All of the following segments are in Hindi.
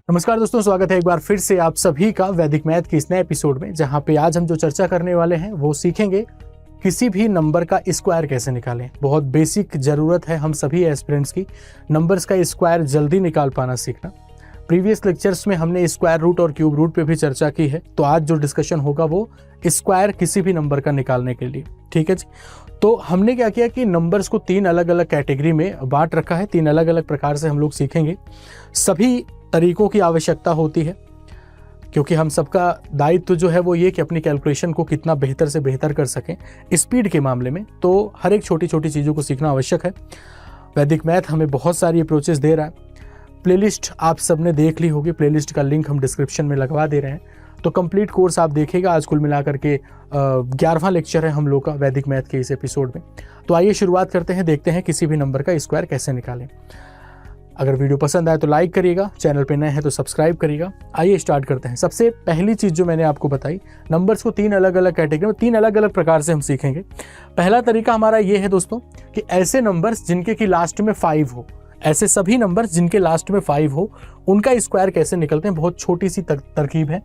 नमस्कार दोस्तों, स्वागत है एक बार फिर से आप सभी का वैदिक मैथ के इस नए एपिसोड में, जहां पे आज हम जो चर्चा करने वाले हैं वो सीखेंगे किसी भी नंबर का स्क्वायर कैसे निकालें। बहुत बेसिक ज़रूरत है हम सभी एस्पिरेंट्स की, नंबर्स का स्क्वायर जल्दी निकाल पाना सीखना। प्रीवियस लेक्चर्स में हमने स्क्वायर रूट और क्यूब रूट पे भी चर्चा की है, तो आज जो डिस्कशन होगा वो स्क्वायर किसी भी नंबर का निकालने के लिए। ठीक है जी। तो हमने क्या किया कि नंबर्स को तीन अलग अलग कैटेगरी में बांट रखा है, तीन अलग अलग प्रकार से हम लोग सीखेंगे। सभी तरीकों की आवश्यकता होती है क्योंकि हम सबका दायित्व जो है वो ये कि अपनी कैलकुलेशन को कितना बेहतर से बेहतर कर सकें स्पीड के मामले में, तो हर एक छोटी छोटी चीज़ों को सीखना आवश्यक है। वैदिक मैथ हमें बहुत सारी अप्रोचेस दे रहा है। प्लेलिस्ट आप सबने देख ली होगी, प्लेलिस्ट का लिंक हम डिस्क्रिप्शन में लगवा दे रहे हैं, तो कंप्लीट कोर्स आप देखेगा। आज कुल मिलाकर के 11वां लेक्चर है हम लोग का वैदिक मैथ के इस एपिसोड में। तो आइए शुरुआत करते हैं, देखते हैं किसी भी नंबर का स्क्वायर कैसे निकालें। अगर वीडियो पसंद आए तो लाइक करिएगा, चैनल पे नए हैं तो सब्सक्राइब करिएगा। आइए स्टार्ट करते हैं। सबसे पहली चीज़ जो मैंने आपको बताई, नंबर्स को तीन अलग अलग कैटेगरी में, तीन अलग अलग प्रकार से हम सीखेंगे। पहला तरीका हमारा ये है दोस्तों कि ऐसे नंबर्स जिनके कि लास्ट में 5 हो, ऐसे सभी नंबर्स जिनके लास्ट में 5 हो, उनका स्क्वायर कैसे निकलते हैं। बहुत छोटी सी तरकीब है,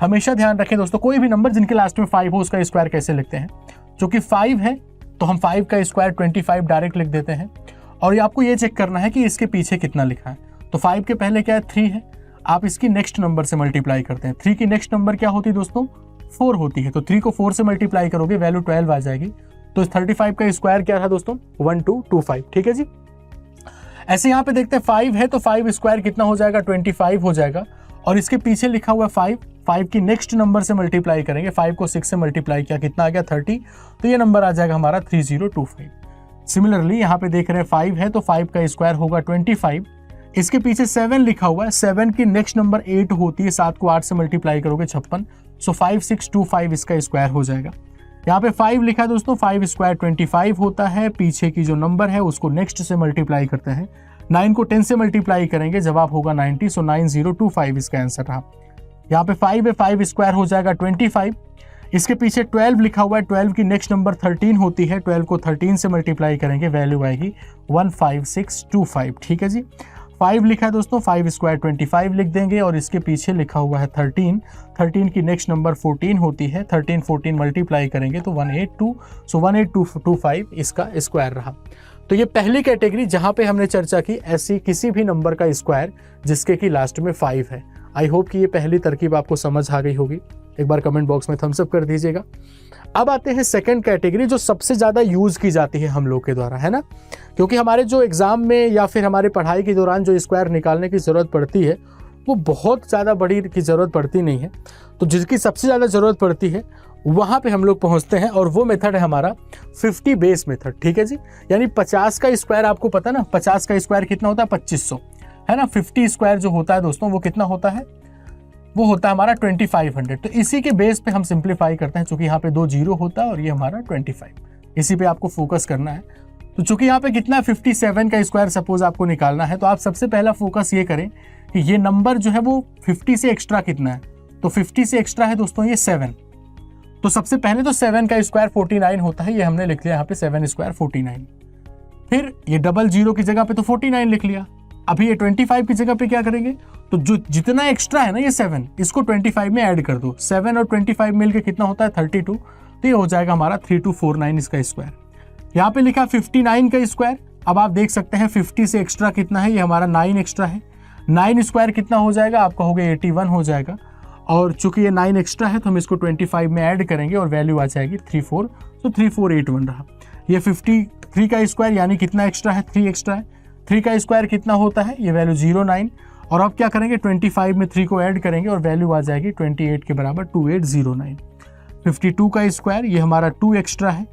हमेशा ध्यान रखें दोस्तों। कोई भी नंबर जिनके लास्ट में 5 हो उसका स्क्वायर कैसे लिखते हैं। जो कि 5 है तो हम 5 का स्क्वायर 25 डायरेक्ट लिख देते हैं। और आपको ये चेक करना है कि इसके पीछे कितना लिखा है। तो 5 के पहले क्या है, 3 है। आप इसकी नेक्स्ट नंबर से मल्टीप्लाई करते हैं। 3 की नेक्स्ट नंबर क्या होती है दोस्तों, 4 होती है। तो 3 को 4 से मल्टीप्लाई करोगे, वैल्यू 12 आ जाएगी। तो 35 का स्क्वायर क्या था दोस्तों, 1225। ठीक है जी। ऐसे यहाँ पे देखते हैं 5 है तो 5 स्क्वायर कितना हो जाएगा, 25 हो जाएगा। और इसके पीछे लिखा हुआ है 5 की नेक्स्ट नंबर से मल्टीप्लाई करेंगे। 5 को 6 से मल्टीप्लाई किया, कितना आ गया 30। तो ये नंबर आ जाएगा हमारा 3025। सिमिलरली यहाँ पे देख रहे हैं 5 है तो 5 का स्क्वायर होगा 25। इसके पीछे 7 लिखा हुआ है। 7 की नेक्स्ट नंबर 8 होती है। 7 को 8 से मल्टीप्लाई करोगे 56। सो 5625 इसका स्क्वायर हो जाएगा। यहाँ पे 5 लिखा है दोस्तों, 5 स्क्वायर 25 होता है। पीछे की जो नंबर है उसको नेक्स्ट से मल्टीप्लाई करते हैं। 9 को 10 से मल्टीप्लाई करेंगे, जवाब होगा 90। सो 9025 इसका आंसर रहा। यहाँ पे 5 है, 5 स्क्वायर हो जाएगा 25। इसके पीछे 12 लिखा हुआ है। 12 की नेक्स्ट नंबर 13 होती है। 12 को 13 से मल्टीप्लाई करेंगे, वैल्यू आएगी 15625। ठीक है जी। 5 लिखा है दोस्तों, 5 स्क्वायर 25 लिख देंगे। और इसके पीछे लिखा हुआ है 13। 13 की नेक्स्ट नंबर 14 होती है। 13 14 मल्टीप्लाई करेंगे तो 182। सो 18225 इसका स्क्वायर रहा। तो ये पहली कैटेगरी जहां पे हमने चर्चा की, ऐसी किसी भी नंबर का स्क्वायर जिसके कि लास्ट में 5 है। आई होप कि ये पहली तरकीब आपको समझ आ गई होगी। एक बार कमेंट बॉक्स में थम्स अप कर दीजिएगा। अब आते हैं सेकंड कैटेगरी, जो सबसे ज़्यादा यूज़ की जाती है हम लोग के द्वारा, है ना। क्योंकि हमारे जो एग्ज़ाम में या फिर हमारे पढ़ाई के दौरान जो स्क्वायर निकालने की ज़रूरत पड़ती है वो बहुत ज़्यादा बड़ी की ज़रूरत पड़ती नहीं है। तो जिसकी सबसे ज़्यादा ज़रूरत पड़ती है वहाँ पे हम लोग पहुँचते हैं, और वो मेथड है हमारा 50 बेस मेथड। ठीक है जी। यानी 50 का स्क्वायर, आपको पता है ना 50 का स्क्वायर कितना होता है, 2500, है ना। 50 स्क्वायर जो होता है दोस्तों वो कितना होता है, वो होता है हमारा 2500। तो इसी के बेस पे हम सिंप्लीफाई करते हैं। चूंकि यहाँ पे 2 जीरो होता है और ये हमारा 25, इसी पे आपको फोकस करना है। तो चूंकि यहाँ पे कितना 57 का स्क्वायर सपोज आपको निकालना है, तो आप सबसे पहला फोकस ये करें कि ये नंबर जो है वो 50 से एक्स्ट्रा कितना है। तो 50 से एक्स्ट्रा है दोस्तों ये 7। तो सबसे पहले तो 7 का स्क्वायर 49 होता है, ये हमने लिख लिया यहाँ पे 7 स्क्वायर 49। फिर ये डबल जीरो की जगह पे तो 49 लिख लिया। अभी ये 25 की जगह पे क्या करेंगे, तो जो जितना एक्स्ट्रा है ना ये 7, इसको 25 में ऐड कर दो। 7 और 25 मिलके कितना होता है 32। तो ये हो जाएगा हमारा 3249 इसका स्क्वायर। यहाँ पे लिखा 59 का स्क्वायर। अब आप देख सकते हैं 50 से एक्स्ट्रा कितना है, ये हमारा 9 एक्स्ट्रा है। 9 स्क्वायर कितना हो जाएगा, आपका हो गया 81 हो जाएगा। और चूंकि ये 9 एक्स्ट्रा है तो हम इसको 25 में ऐड करेंगे और वैल्यू आ जाएगी 34। तो 3481 रहा। ये 53 का स्क्वायर यानी कितना एक्स्ट्रा है, 3 एक्स्ट्रा है। 3 का स्क्वायर कितना होता है, ये वैल्यू 09। और अब क्या करेंगे, 25 में 3 को ऐड करेंगे और वैल्यू आ जाएगी 28 के बराबर 2809। 52 का स्क्वायर, ये हमारा 2 एक्स्ट्रा है।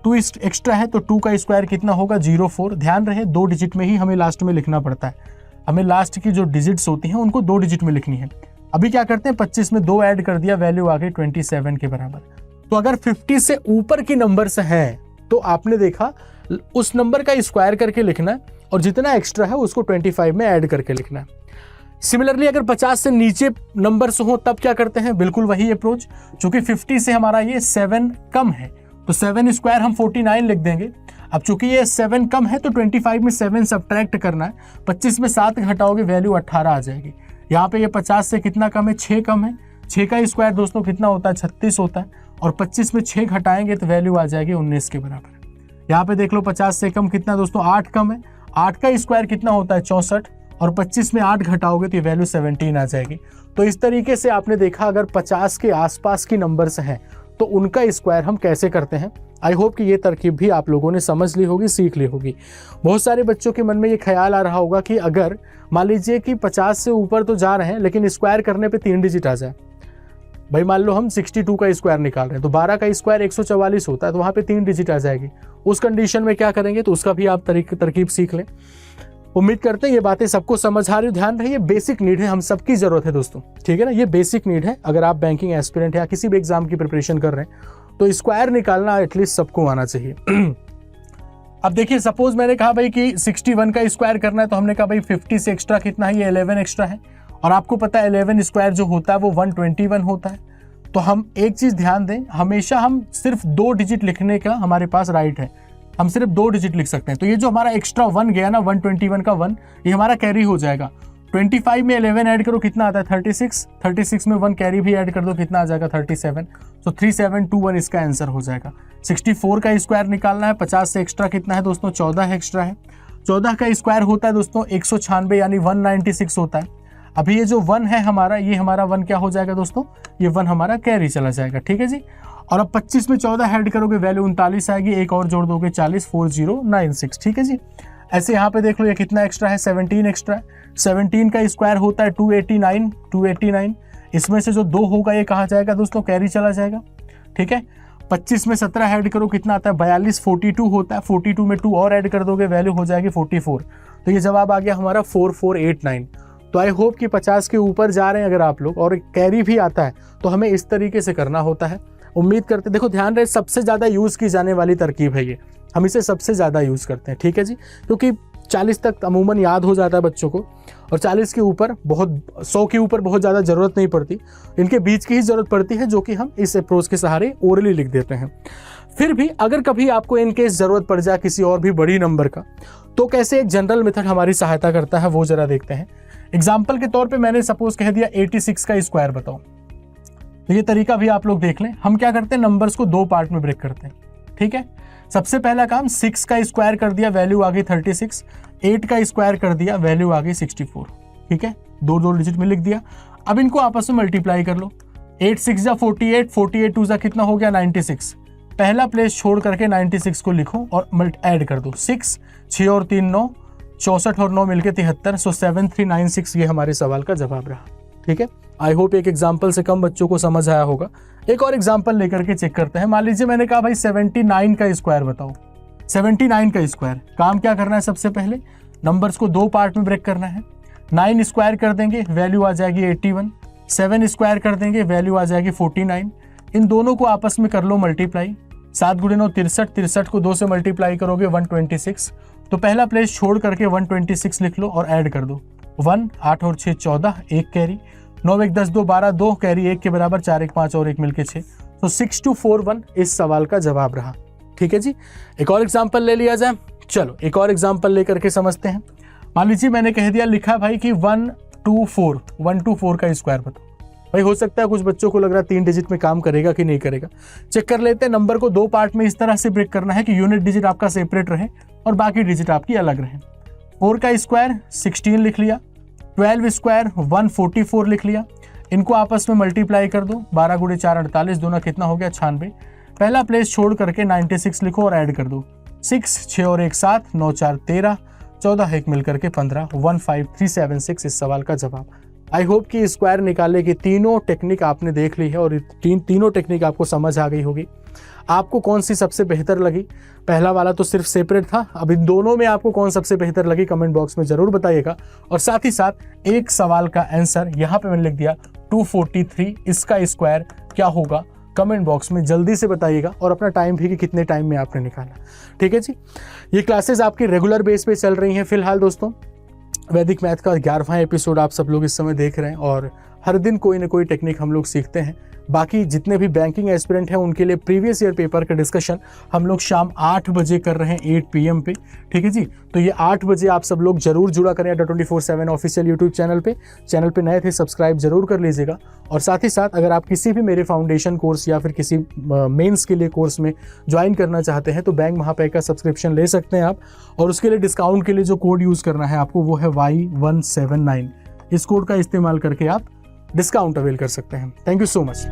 2 एक्स्ट्रा है तो 2 का स्क्वायर कितना होगा, 04। ध्यान रहे 2 डिजिट में ही हमें लास्ट में लिखना पड़ता है। हमें लास्ट की जो डिजिट्स होती हैं उनको 2 डिजिट में लिखनी है। अभी क्या करते हैं, 25 में 2 ऐड कर दिया, वैल्यू आ गई 27 के बराबर। तो अगर 50 से ऊपर की नंबर्स हैं तो आपने देखा उस नंबर का स्क्वायर करके लिखना है और जितना एक्स्ट्रा है उसको 25 में ऐड करके लिखना है। सिमिलरली अगर 50 से नीचे नंबर्स हो तब क्या करते हैं, बिल्कुल वही अप्रोच। चूंकि 50 से हमारा ये 7 कम है तो 7 स्क्वायर हम 49 लिख देंगे। अब चूंकि ये 7 कम है तो 25 में 7 सब्ट्रैक्ट करना है। 25 में 7 घटाओगे वैल्यू 18 आ जाएगी। यहाँ पे ये 50 से कितना कम है, 6 कम है। 6 का स्क्वायर दोस्तों कितना होता है, 36 होता है। और 25 में 6 घटाएंगे तो वैल्यू आ जाएगी 19 के बराबर। यहाँ पे देख लो 50 से कम कितना दोस्तों, 8 कम है। 8 का स्क्वायर कितना होता है, 64। और 25 में 8 घटाओगे तो ये वैल्यू 17 आ जाएगी। तो इस तरीके से आपने देखा अगर 50 के आसपास की नंबर्स हैं तो उनका स्क्वायर हम कैसे करते हैं। आई होप कि ये तरकीब भी आप लोगों ने समझ ली होगी, सीख ली होगी। बहुत सारे बच्चों के मन में ये ख्याल आ रहा होगा कि अगर मान लीजिए कि 50 से ऊपर तो जा रहे हैं लेकिन स्क्वायर करने पे 3 डिजिट आ जाए। भाई मान लो हम 62 का स्क्वायर निकाल रहे हैं तो 12 का स्क्वायर 144 होता है, तो वहाँ पे 3 डिजिट आ जाएगी। उस कंडीशन में क्या करेंगे, तो उसका भी आप तरकीब सीख लें। उम्मीद करते हैं ये बातें सबको समझ आ रही। ध्यान रहे ये बेसिक नीड है, हम सबकी जरूरत है दोस्तों, ठीक है ना। ये बेसिक नीड है। अगर आप बैंकिंग एस्पिरेंट या किसी भी एग्जाम की प्रिपरेशन कर रहे हैं तो स्क्वायर निकालना एटलीस्ट सबको आना चाहिए। अब देखिए सपोज मैंने कहा भाई कि 61 का स्क्वायर करना है, तो हमने कहा भाई 50 से एक्स्ट्रा कितना है, ये 11 एक्स्ट्रा है। और आपको पता है 11 स्क्वायर जो होता है वो 121 होता है। तो हम एक चीज ध्यान दें, हमेशा हम सिर्फ 2 डिजिट लिखने का हमारे पास राइट है, हम सिर्फ 2 डिजिट लिख सकते हैं। तो ये जो हमारा एक्स्ट्रा 1 गया ना, 121 का 1, ये हमारा कैरी हो जाएगा। 25 में 11 ऐड करो कितना आता है, 36। 36 में 1 कैरी भी ऐड कर दो, कितना आ जाएगा, 37। तो 3721 इसका आंसर हो जाएगा। 64 का स्क्वायर निकालना है, 50 से एक्स्ट्रा कितना है दोस्तों, 14 एक्स्ट्रा है। 14 का स्क्वायर होता है दोस्तों 196 यानी 196 होता है। अभी ये जो 1 है हमारा, ये हमारा 1 क्या हो जाएगा दोस्तों, ये 1 हमारा कैरी चला जाएगा, ठीक है जी। और अब 25 में 14 ऐड करोगे वैल्यू 39 आएगी, एक और जोड़ दोगे 40, 4096, ठीक है जी। ऐसे यहाँ पे देख लो ये कितना एक्स्ट्रा है, 17 एक्स्ट्रा है। 17 का स्क्वायर होता है 289। इसमें से जो 2 होगा ये कहाँ जाएगा दोस्तों, कैरी चला जाएगा, ठीक है। 25 में 17 ऐड करो कितना आता है, 42। 42 होता है, 42 में 2 और ऐड कर दोगे वैल्यू हो जाएगी 44। तो ये जवाब आ गया हमारा 4489। तो आई होप कि 50 के ऊपर जा रहे हैं अगर आप लोग और कैरी भी आता है तो हमें इस तरीके से करना होता है। उम्मीद करते, देखो ध्यान रहे सबसे ज़्यादा यूज़ की जाने वाली तरकीब है ये, हम इसे सबसे ज़्यादा यूज़ करते हैं, ठीक है जी। क्योंकि 40 तक अमूमन याद हो जाता है बच्चों को, और 40 के ऊपर बहुत, 100 के ऊपर बहुत ज़्यादा ज़रूरत नहीं पड़ती। इनके बीच की ही ज़रूरत पड़ती है, जो कि हम इस अप्रोच के सहारे ओरली लिख देते हैं। फिर भी अगर कभी आपको इनकेस ज़रूरत पड़ जाए किसी और भी बड़ी नंबर का, तो कैसे एक जनरल मेथड हमारी सहायता करता है वो ज़रा देखते हैं। एग्जाम्पल के तौर पे मैंने सपोज कह दिया 86 का स्क्वायर बताओ, तो ये तरीका भी आप लोग देख लें। हम क्या करते हैं, नंबर्स को 2 पार्ट में ब्रेक करते हैं, ठीक है। सबसे पहला काम 6 का स्क्वायर कर दिया, वैल्यू आ गई 36। 8 का स्क्वायर कर दिया, वैल्यू आ गई 64, ठीक है। 2 डिजिट में लिख दिया। अब इनको आपस में मल्टीप्लाई कर लो। 8 6 जा 48, 48 2 जा कितना हो गया 96। पहला प्लेस छोड़ करके 96 को लिखो और ऐड कर दो। 6 6 और 3 9, 64 और 9 मिलकर 73। सो 7396 ये हमारे सवाल का जवाब रहा, ठीक है। आई होप एक एग्जाम्पल से कम बच्चों को समझ आया होगा। एक और एग्जाम्पल लेकर के चेक करते हैं। मान लीजिए मैंने कहा भाई 79 का स्क्वायर बताओ। 79 का स्क्वायर, काम क्या करना है, सबसे पहले नंबर्स को 2 पार्ट में ब्रेक करना है। 9 स्क्वायर कर देंगे, वैल्यू आ जाएगी 81। 7 स्क्वायर कर देंगे, वैल्यू आ जाएगी 49। इन दोनों को आपस में कर लो मल्टीप्लाई। 7 गुणे 9 63, 63 को 2 से मल्टीप्लाई करोगे 126। तो पहला प्लेस छोड़ करके 126 लिख लो और ऐड कर दो। 1 8 और 6 14, 1 कैरी। 9 1 10 2 12, 2 कैरी 1 के बराबर, 4 1 5 और 1 मिलके 6। तो 6241 इस सवाल का जवाब रहा, ठीक है जी। एक और एग्जाम्पल ले लिया जाए, चलो एक और एग्जाम्पल लेकर के समझते हैं। मान लीजिए मैंने कह दिया, लिखा भाई कि 124 का स्क्वायर बताओ। भाई हो सकता है कुछ बच्चों को लग रहा है 3 डिजिट में काम करेगा कि नहीं करेगा। चेक कर लेते हैं। नंबर को 2 पार्ट में इस तरह से ब्रेक करना है कि यूनिट डिजिट आपका सेपरेट रहे और बाकी डिजिट आपकी अलग रहे। 4 का स्क्वायर 16 लिख लिया। 12 स्क्वायर 144 लिख लिया। इनको आपस में मल्टीप्लाई कर दो। 12 गुणे 4 48, दोनों कितना हो गया 96। पहला प्लेस छोड़ करके 96 लिखो और ऐड कर दो। 6 6 और 1 7, 9 4 13, 14 1 मिलकर के 15, 15376 इस सवाल का जवाब। आई होप कि स्क्वायर निकालने की तीनों टेक्निक आपने देख ली है और तीनों टेक्निक आपको समझ आ गई होगी। आपको कौन सी सबसे बेहतर लगी? पहला वाला तो सिर्फ सेपरेट था, अब इन दोनों में आपको कौन सबसे बेहतर लगी कमेंट बॉक्स में जरूर बताइएगा। और साथ ही साथ एक सवाल का आंसर यहाँ पे मैंने लिख दिया 243, इसका स्क्वायर क्या होगा कमेंट बॉक्स में जल्दी से बताइएगा और अपना टाइम भी कि कितने टाइम में आपने निकाला। ठीक है जी, ये क्लासेस आपकी रेगुलर बेस पे चल रही हैं। फिलहाल दोस्तों वैदिक मैथ का 11वां एपिसोड आप सब लोग इस समय देख रहे हैं और हर दिन कोई ना कोई टेक्निक हम लोग सीखते हैं। बाकी जितने भी बैंकिंग एस्पिरेंट हैं उनके लिए प्रीवियस ईयर पेपर का डिस्कशन हम लोग शाम 8 बजे कर रहे हैं, 8 PM पे, ठीक है जी। तो ये 8 बजे आप सब लोग जरूर जुड़ा करें @24/7 ऑफिशियल यूट्यूब चैनल पे नए थे सब्सक्राइब जरूर कर लीजिएगा। और साथ ही साथ अगर आप किसी भी मेरे फाउंडेशन कोर्स या फिर किसी मेंस के लिए कोर्स में ज्वाइन करना चाहते हैं तो बैंक महापै का सब्सक्रिप्शन ले सकते हैं आप। और उसके लिए डिस्काउंट के लिए जो कोड यूज़ करना है आपको वो है Y179। इस कोड का इस्तेमाल करके आप डिस्काउंट अवेल कर सकते हैं। Thank you so much.